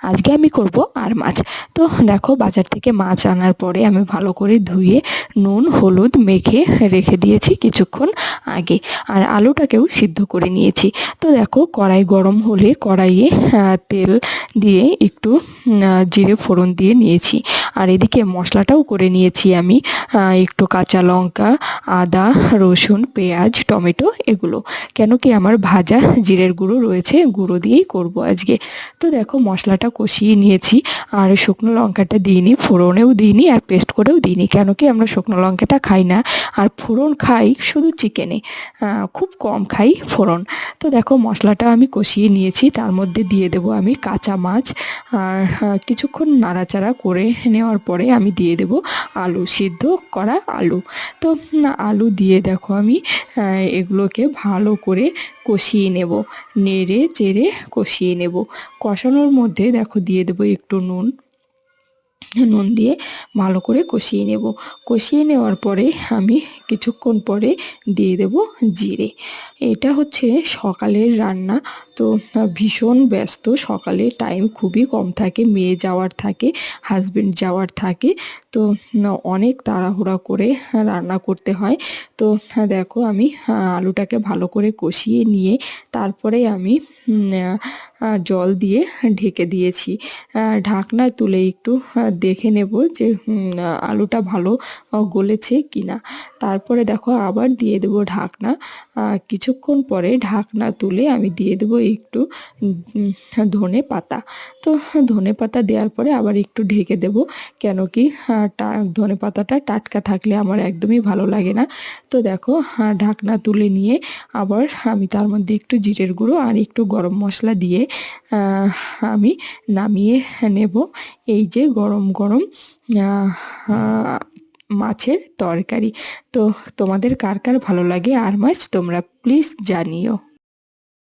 আজকে আমি করব আর মাছ। তো দেখো বাজার থেকে মাছ আনার পরে আমি ভালো করে ধুয়ে নুন হলুদ মেখে রেখে দিয়েছি কিছুক্ষণ আগে, আর আলুটাকেও সিদ্ধ করে নিয়েছি। তো দেখো কড়াই গরম হলে কড়াইয়ে তেল দিয়ে একটু জিরে ফোড়ন দিয়ে নিয়েছি, আর এদিকে মশলাটাও করে নিয়েছি আমি। একটু কাঁচা লঙ্কা, আদা রসুন পেঁয়াজ টমেটো এগুলো, কেন কি আমার ভাজা জিরের গুঁড়ো রয়েছে, গুঁড়ো দিয়েই করব আজকে। তো দেখো মশলাটা কষিয়ে নিয়েছি, আর শুকনো লঙ্কাটা দিইনি, ফোড়নেও দিইনি আর পেস্ট করেও দিইনি, কেন কি আমরা শুকনো লঙ্কাটা খাই না, আর ফোড়ন খাই শুধু চিকেনে, খুব কম খাই ফোড়ন। তো দেখো মশলাটা আমি কষিয়ে নিয়েছি, তার মধ্যে দিয়ে দেবো আমি কাঁচা মাছ, আর কিছুক্ষণ নাড়াচাড়া করে নেওয়ার পরে আমি দিয়ে দেব আলু, সিদ্ধ করা আলু। তো আলু দিয়ে দেখো আমি এগুলোকে ভালো করে কষিয়ে নেব, নেড়ে চেড়ে কষিয়ে নেব। কষানোর মধ্যে দেখো দিয়ে দেবো একটু নুন, নুন দিয়ে ভালো করে কষিয়ে নেব। কষিয়ে নেওয়ার পরে আমি কিছুক্ষণ পরে দিয়ে দেব জিরে। এটা হচ্ছে সকালের রান্না, তো ভীষণ ব্যস্ত, সকালে টাইম খুবই কম থাকে, মেয়ে যাওয়ার থাকে, হাজবেন্ড যাওয়ার থাকে, তো অনেক তাড়াহুড়া করে রান্না করতে হয়। তো দেখো আমি আলুটাকে ভালো করে কষিয়ে নিয়ে তারপরে আমি জল দিয়ে ঢেকে দিয়েছি। ঢাকনা তুলে একটু দেখে নেব যে আলুটা ভালো গলেছে কিনা। তারপরে দেখো আবার দিয়ে দেবো ঢাকনা। কিছুক্ষণ পরে ঢাকনা তুলে আমি দিয়ে দেবো একটু ধনে পাতা। তো ধনে পাতা দেওয়ার পরে আবার একটু ঢেকে দেব, কেন কি ধনে পাতাটা টাটকা থাকলে আমার একদমই ভালো লাগে না। তো দেখো ঢাকনা তুলে নিয়ে আবার আমি তার মধ্যে একটু জিরের গুঁড়ো আর একটু গরম মশলা দিয়ে আমি নামিয়ে নেব। এই যে গরম গরম মাছের তরকারি। তো তোমাদের কার কার ভালো লাগে আর মাছ তোমরা প্লিজ জানিও।